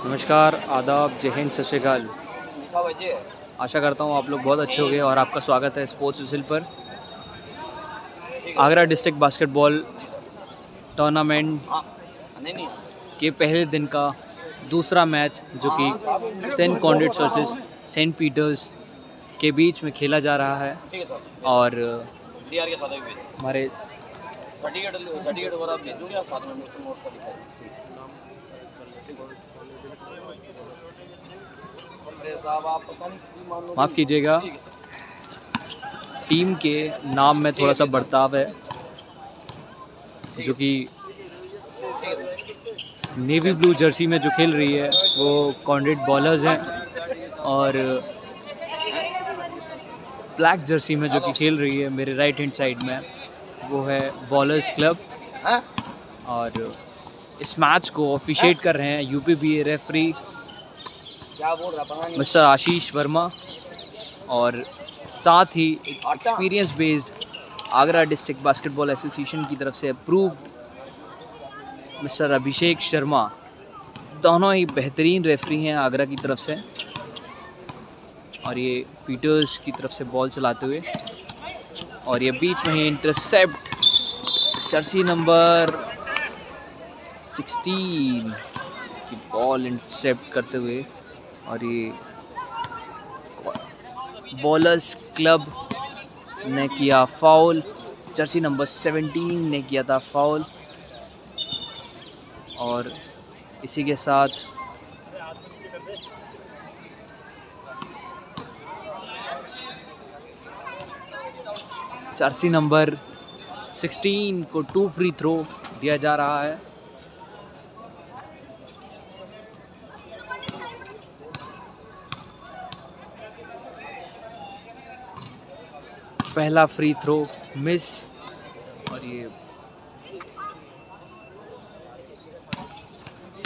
नमस्कार, आदाब, जय हिंद, सत श्री अकाल। आशा करता हूँ आप लोग बहुत अच्छे होंगे और आपका स्वागत है स्पोर्ट्स विजिल पर। आगरा डिस्ट्रिक्ट बास्केटबॉल टूर्नामेंट के पहले दिन का दूसरा मैच जो कि सेंट कॉन्डिट्स वर्सेस सेंट पीटर्स के बीच में खेला जा रहा है और हमारे माफ़ कीजिएगा, टीम के नाम में थोड़ा सा बर्ताव है, जो कि नेवी ब्लू जर्सी में जो खेल रही है वो कॉन्डिट बॉलर्स हैं और ब्लैक जर्सी में जो कि खेल रही है मेरे राइट हैंड साइड में वो है बॉलर्स क्लब। और इस मैच को ऑफिशिएट कर रहे हैं यूपीबीए रेफरी मिस्टर आशीष वर्मा और साथ ही एक experience based Agra district basketball association की तरफ से अप्रूव्ड मिस्टर अभिषेक शर्मा। दोनों ही बेहतरीन रेफरी हैं आगरा की तरफ से और ये पीटर्स की तरफ से बॉल चलाते हुए और ये बीच में ही इंटरसेप्ट जर्सी नंबर 16 की बॉल इंटरसेप्ट करते हुए और ये बॉलर्स क्लब ने किया फाउल, जर्सी नंबर 17 ने किया था फाउल और इसी के साथ जर्सी नंबर 16 को 2 फ्री थ्रो दिया जा रहा है। पहला फ्री थ्रो मिस और ये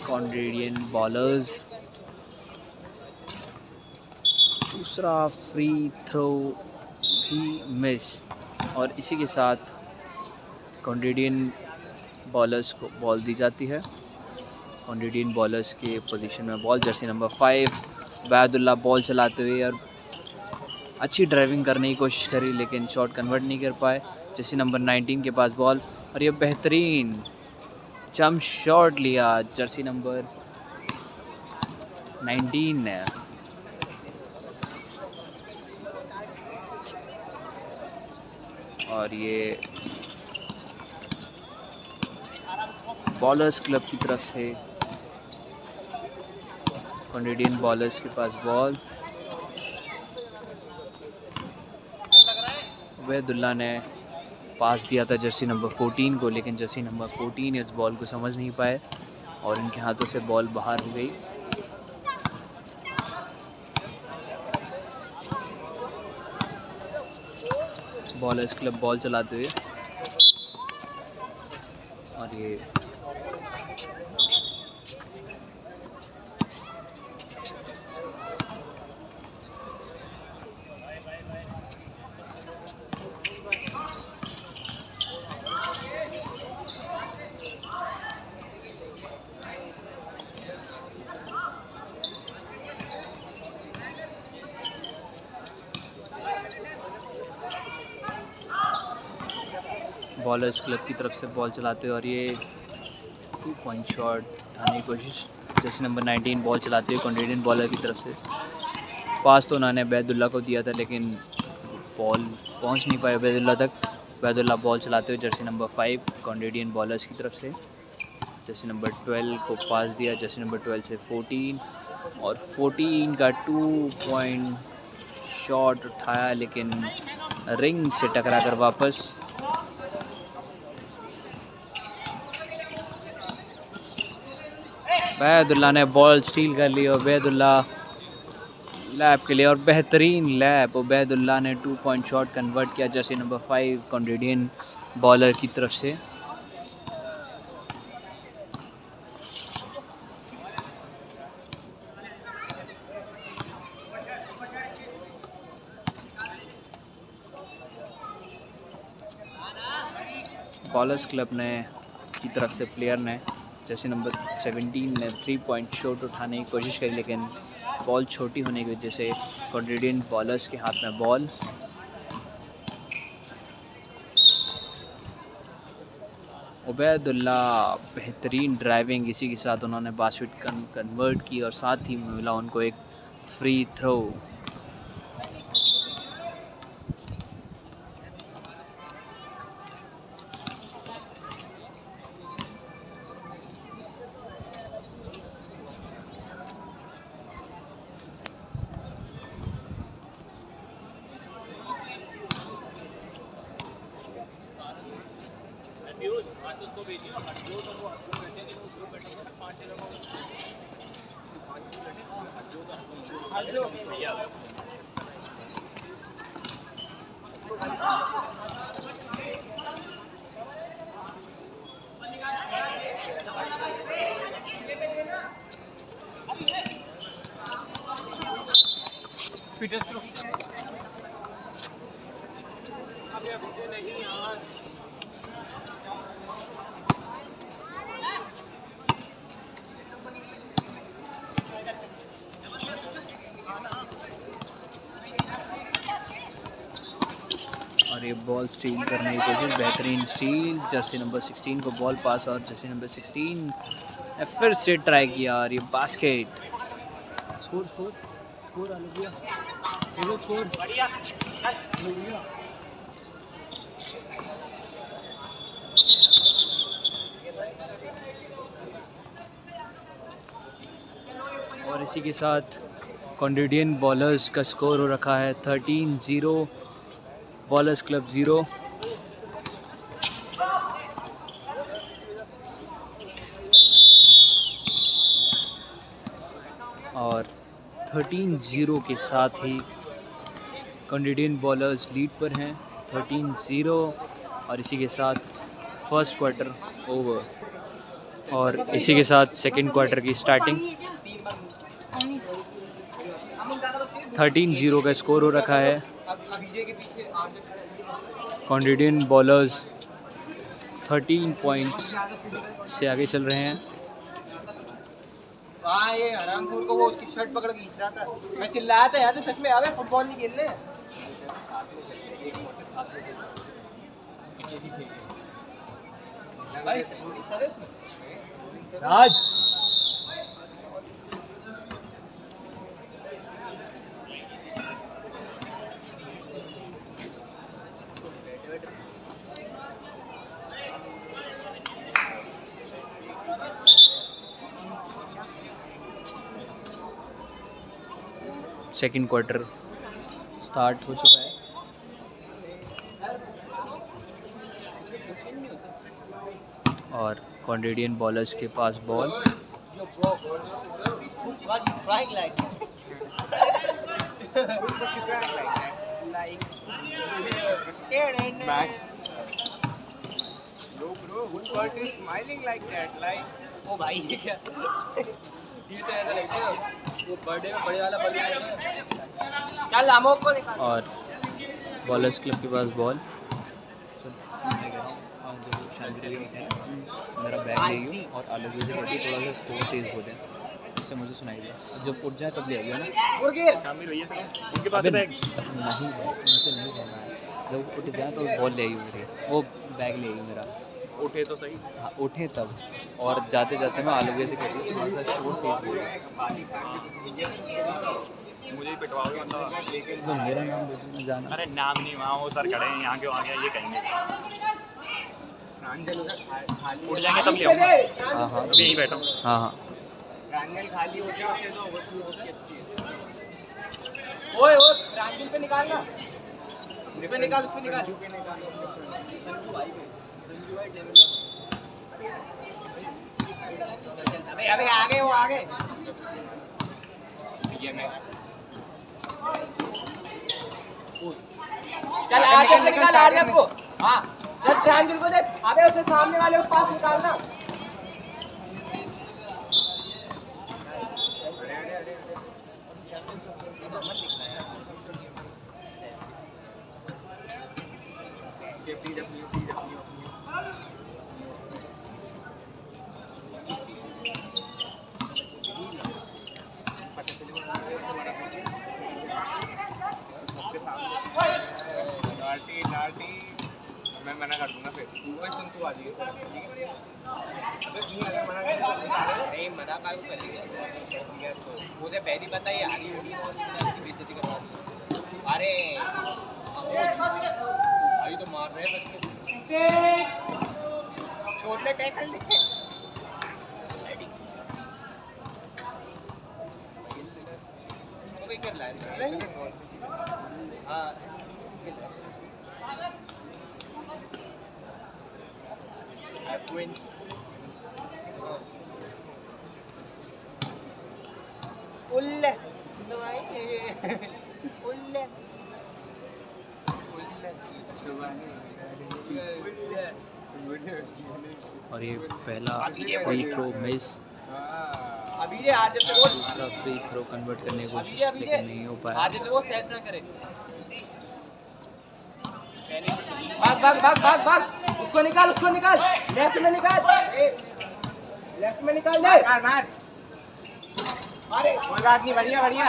कॉन्डिडियन बॉलर्स दूसरा फ्री थ्रो भी मिस और इसी के साथ कॉन्डिडियन बॉलर्स को बॉल दी जाती है। कॉन्डिडियन बॉलर्स के पोजीशन में ball, Jersey number 5 Baidulla ball चलाते हुए और अच्छी ड्राइविंग करने की कोशिश करी लेकिन शॉट कन्वर्ट नहीं कर पाए। जर्सी नंबर 19 के पास बॉल और ये बेहतरीन जंप शॉट लिया जर्सी नंबर 19 ने और ये बॉलर्स क्लब की तरफ से कॉन्डिडियन बॉलर्स के पास बॉल। उबैदुल्ला ने पास दिया था जर्सी नंबर 14 को लेकिन जर्सी नंबर 14 इस बॉल को समझ नहीं पाए और इनके हाथों से बॉल बाहर हो गई। बॉलर्स क्लब बॉल चलाते हुए और ये बॉलर्स क्लब की तरफ से बॉल चलाते और ये 2 पॉइंट शॉट उठाने की कोशिश जर्सी नंबर 19 बॉल चलाते हुए कॉन्डिडियन बॉलर की तरफ से। पास तो उन्होंने बैदुल्ला को दिया था लेकिन बॉल पहुंच नहीं पाया बैदुल्ला तक। बैदुल्ला बॉल चलाते हुए जर्सी नंबर 5 कॉन्डिडियन बॉलर्स की तरफ से जर्सी नंबर 12 को पास दिया, जर्सी नंबर 12 से 14 और 14 का 2 पॉइंट शॉट उठाया लेकिन रिंग से टकरा कर वापस। बैदुल्ला ने बॉल स्टील कर ली और बैदुल्ला लैप के लिए और बेहतरीन लैप उबैदुल्ला ने 2 पॉइंट शॉट कन्वर्ट किया जर्सी नंबर 5 कॉन्डिडियन बॉलर की तरफ से। बॉलर्स क्लब ने की तरफ से प्लेयर ने जर्सी नंबर 17 ने 3 पॉइंट शॉट उठाने की कोशिश करी, लेकिन बॉल छोटी होने की वजह से कॉन्ट्रेडियन बॉलर्स के हाथ में बॉल। उबैदुल्ला बेहतरीन ड्राइविंग, इसी के साथ उन्होंने बास्केट कन्वर्ट की और साथ ही मिला उनको एक फ्री थ्रो। और ये बॉल स्टील करने की कोशिश, बेहतरीन स्टील, जर्सी नंबर 16 को बॉल पास और जर्सी नंबर 16 ने फिर से ट्राई किया और ये बास्केट। और इसी के साथ कॉन्ट्रेडियन बॉलर्स का स्कोर हो रखा है 13-0, बॉलर्स क्लब 0। और 13-0 के साथ ही कॉन्ट्रेडियन बॉलर्स लीड पर हैं 13-0। और इसी के साथ फर्स्ट क्वार्टर ओवर और इसी के साथ सेकंड क्वार्टर की स्टार्टिंग। 13-0 का स्कोर हो रखा है। कॉन्ट्रेडियन बॉलर्स 13 पॉइंट्स से आगे चल रहे हैं। ये हरामखोर को वो उसकी शर्ट पकड़ के खींच रहा था, मैं चिल्लाया था यार, तो सच में आवे फुटबॉल नहीं खेलने। भाई सर्विस में राज सेकंड क्वार्टर स्टार्ट हो चुका है। और कॉन्ट्रेडियन बॉलर्स के पास बॉल। ओ भाई ये क्या, ये तो ऐसा लगता है वो बर्थडे में बड़े वाला बर्थडे क्या लामो को दिखा। और बॉलर्स क्लब के पास बॉल। मेरा बैग ले गई और आलू से रोटी थोड़ा सा स्कोर तेज़ बोले, इससे मुझे सुनाई दिया। जब उठ जाए तब ले आइए ना। शामिल हुई है उनके पास बैग नहीं उनसे नहीं करना है, जब उठ जाए तो बॉल ले आइए मेरे, वो बैग ले आइए मेरा। उठे तो सही। हाँ उठे तब, और जाते जाते मैं आलू से कहती हूँ थोड़ा सा शोर तेज़ बोले। मुझे ही पिटवाओगे मतलब। तो मेरा नाम देते मैं जाना। अरे नाम नहीं, वहाँ वो सर खड़े हैं, यहाँ क्यों आ गया ये कहेंगे। उठ जाएंगे तब ले आऊँगा। हाँ हाँ अभी यहीं बैठा हूँ। हाँ हाँ खाली हो गया ओए ओए ट्रायंगल पे निकालना, उस पे निकाल, उस पे निकाल। अबे आगे वो आगे चल आगे से निकाल आगे को। हाँ जब ट्रायंगल को दे, अबे उसे सामने वाले को पास निकालना। नहीं मना का करेंगे मुझे पहली पता ही आधी होगी और उसकी बेइज्जती करवा दी। अरे भाई तो मार रहे हैं बच्चे छोड़ ले टैकल दे भाई कर ला हाँ Twins. उल्ले उल्ले और ये पहला फ्री थ्रो मिस, अभी ये आज जब वो दूसरा फ्री थ्रो कन्वर्ट करने की कोशिश लेकिन नहीं हो पाया। आज जब वो सेट ना करे भाग भाग भाग भाग भाग उसको निकाल लेफ्ट में निकाल दे मार मार अरे कोई बात नहीं बढ़िया बढ़िया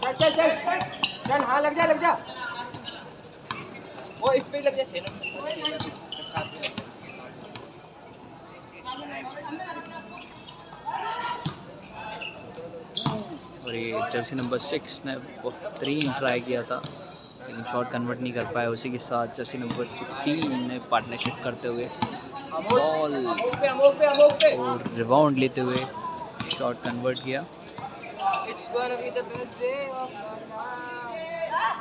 चल चल चल चल हाँ लग जा वो इस पे ही लग जा 6 नंबर और ये जर्सी नंबर 6 ने बेहतरीन ट्राई किया था लेकिन शॉट कन्वर्ट नहीं कर पाया। उसी के साथ जर्सी नंबर 16 ने पार्टनरशिप करते हुए बॉल और रिबाउंड लेते हुए शॉट कन्वर्ट किया। It's gonna be the best day of my life.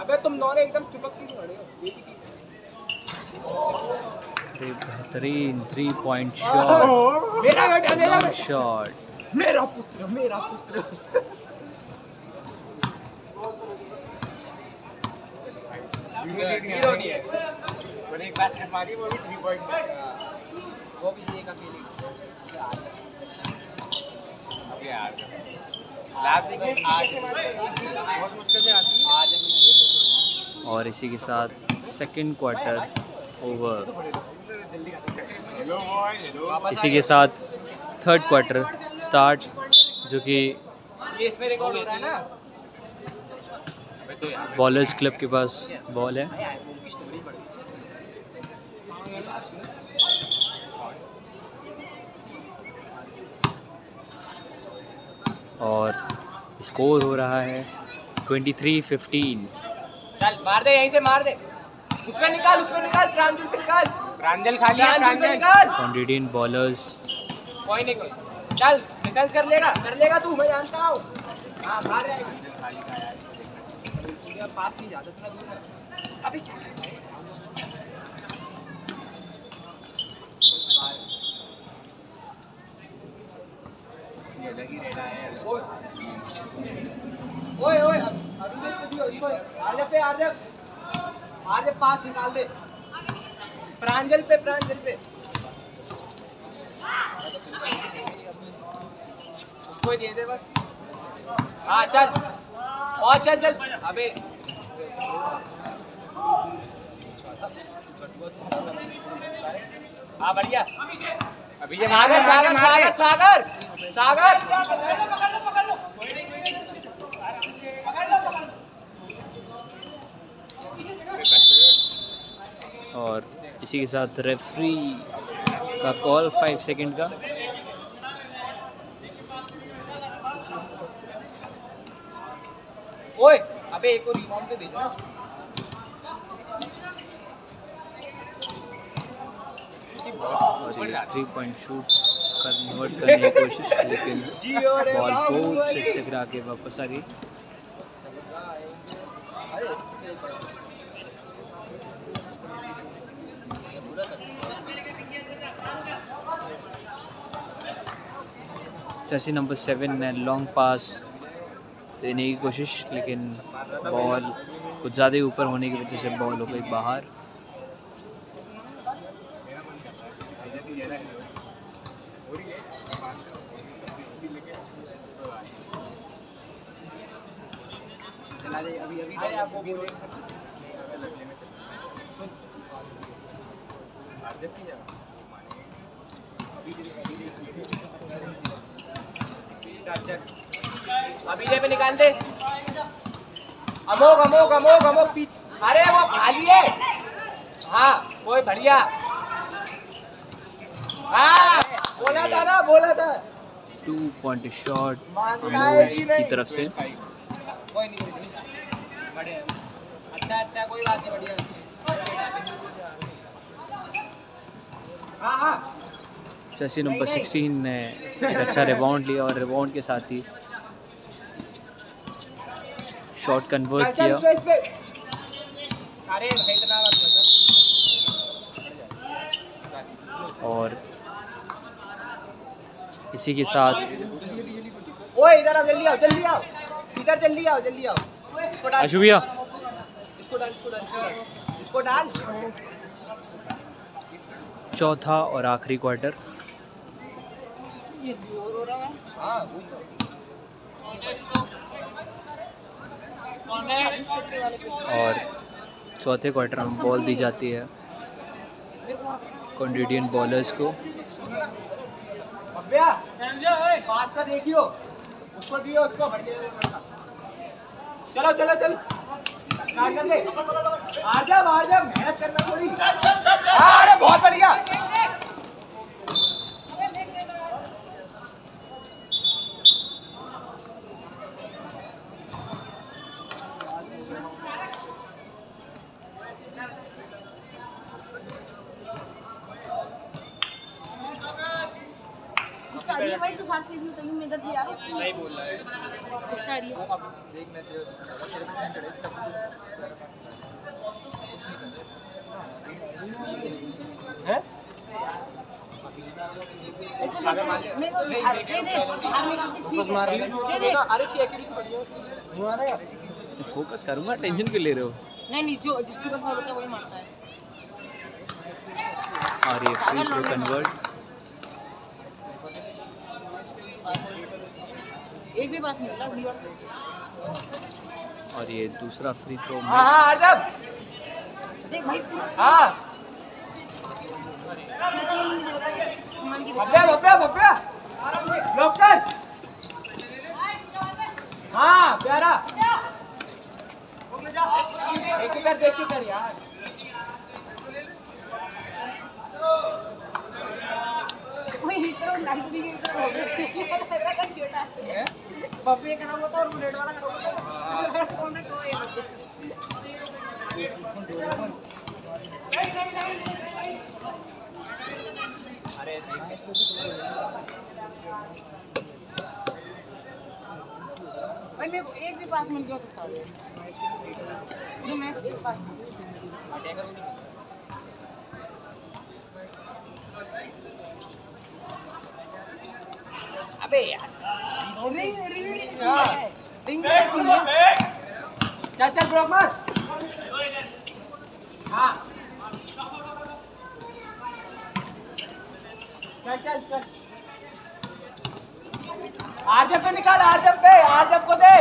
अबे तुम दोनों एकदम चिपक के खड़े हो। बेहतरीन 3 पॉइंट शॉट मेरा पुत्र एक बास्केट मारी वो भी 3 पॉइंट वो भी ये का फीलिंग अभी यार लास्ट देखिए आज बहुत मुश्किल से आती है आज। और इसी के साथ सेकंड क्वार्टर ओवर, इसी के साथ थर्ड क्वार्टर स्टार्ट, जो कि ये इसमें रिकॉर्ड हो रहा है ना बॉलर्स क्लब के पास बॉल है और स्कोर हो रहा है 23-15। चल मार दे यहीं से मार दे उसमें निकाल प्रांजल पे निकाल प्रांजल खाली है प्रांजल निकाल कैनेडियन बॉलर्स कोई नहीं चल डिफेंस कर लेगा तू मैं जानता हूं हां बाहर जाएगा पास नहीं जाता थोड़ा दूर अभी क्या ये लगी रहना है ओए अभी इसको दियो इसको आरजे पास निकाल दे प्रांजल पे उसको ही दे दे बस हाँ चल और चल अबे हाँ बढ़िया अभी ये सागर और इसी के साथ रेफरी का कॉल 5 सेकंड का। ओए अबे एक और रिबाउंड पे भेजना और ये 3 पॉइंट शूट कन्वर्ट करने की कोशिश लेकिन बॉल बहुत से टकरा के वापस आ गई। जर्सी नंबर 7 ने लॉन्ग पास देने की कोशिश लेकिन बॉल कुछ ज़्यादा ऊपर होने की वजह से बॉल हो गई बाहर। अभी पे निकाल दे अमोक अरे वो खाली है हाँ वो बढ़िया बोला था ना, बोला था। 2 पॉइंट शॉट मानता है कि की नहीं? तरफ से। कोई नहीं, बढ़िया, अच्छा, कोई बात नहीं, बढ़िया। हाँ, जर्सी नंबर 16 ने एक अच्छा रिबाउंड लिया और रिबाउंड के साथ ही शॉट कन्वर्ट किया। अरे भाई इतना मत बता। और इसी के साथ ओए इधर आओ, जल्दी आओ, जल्दी आओ, इधर जल्दी आओ, जल्दी आओ। इसको डाल, आशु भैया इसको डाल, इसको डाल, इसको डाल। चौथा और आखिरी क्वार्टर। हाँ, वही तो। और चौथे क्वार्टर में बॉल दी जाती है कैनेडियन बॉलर्स को। अब्बिया, पास का देखियो, उसको दियो, उसको बढ़िया। चलो चलो चलो, स्टार्ट कर दे। आ जा, मेहनत करना थोड़ी। अरे बहुत बढ़िया। भाई तू साथ से निकली में इधर से यार सही बोल रहा है। गुस्सा आ रही है। अब देख मैं तेरे हैं? मेरे को दे दे बाहर निकाल के ठीक है। दे दे। अरे इसकी एक्यूरेसी बढ़िया है। नहीं आ रहा यार। फोकस करूंगा, टेंशन क्यों ले रहे हो? नहीं जो जिसके ऊपर फाउल होता है वही मारता है। और ये फ्री थ्रो कन्वर्ट। एक भी पास नहीं मिला अगली बार। और ये दूसरा फ्री थ्रो हाँ हाँ आ जा। देख भाई हाँ। सामान की भव्या ब्लॉक कर। हाँ प्यारा, एक ही बार देख के कर यार। वही इतना लाइट दी गई इतना लग रहा है छोटा है। बब्बे खड़ा हुआ था और रेड वाला खड़ा हुआ था। कौन है तो अरे भाई मेरे को एक भी पास मिल गया तो था ये मैच के पास। अबे यार रिंग चाहिए। चल ब्लॉक मार। हाँ चल आरजब पे निकाल, आरजब को दे।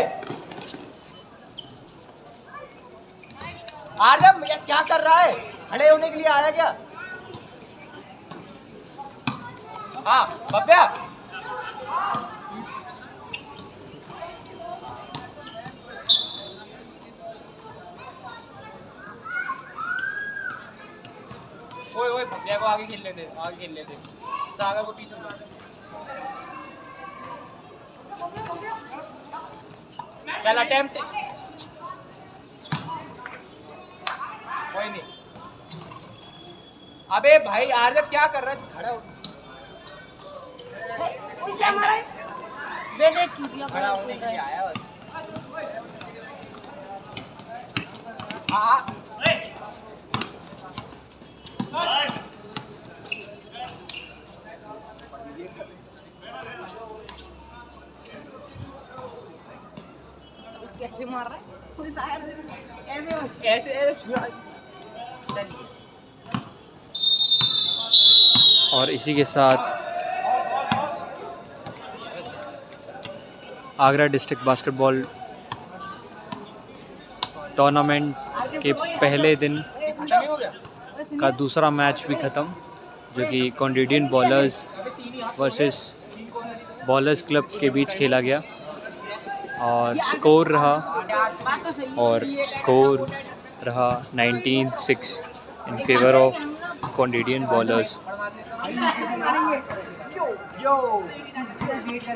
आरजब क्या कर रहा है? खड़े होने के लिए आया क्या? हाँ बब्या ओए भैया को आगे खेल लेते, सागर को पीछे चल अटेम्प्ट। कोई नहीं। अबे भाई आरजब क्या कर रहा है? खड़ा हो। क्या मारा है? वैसे चूतिया खड़ा होने के लिए आया बस। हाँ कैसे मार रहा है? कोई शायद ऐसे बस ऐसे छुआ। और इसी के साथ आगरा डिस्ट्रिक्ट बास्केटबॉल टूर्नामेंट के पहले दिन हो गया। का दूसरा मैच भी ख़त्म, जो कि Canadian bowlers versus bowlers club के बीच खेला गया। और स्कोर रहा 19-6 in favour of Canadian bowlers. मारेंगे। यो